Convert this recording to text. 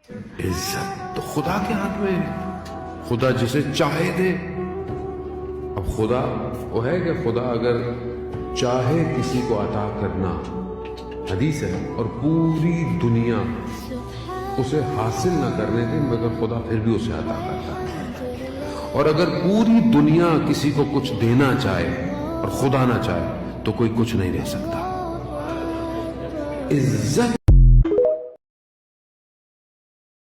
इज्जत तो खुदा के हाथ में है, खुदा जिसे चाहे दे। अब खुदा वो है कि खुदा अगर चाहे किसी को अता करना, हदीस है, और पूरी दुनिया उसे हासिल ना करने दे, मगर खुदा फिर भी उसे अता करता है। और अगर पूरी दुनिया किसी को कुछ देना चाहे और खुदा ना चाहे तो कोई कुछ नहीं दे सकता। इज्जत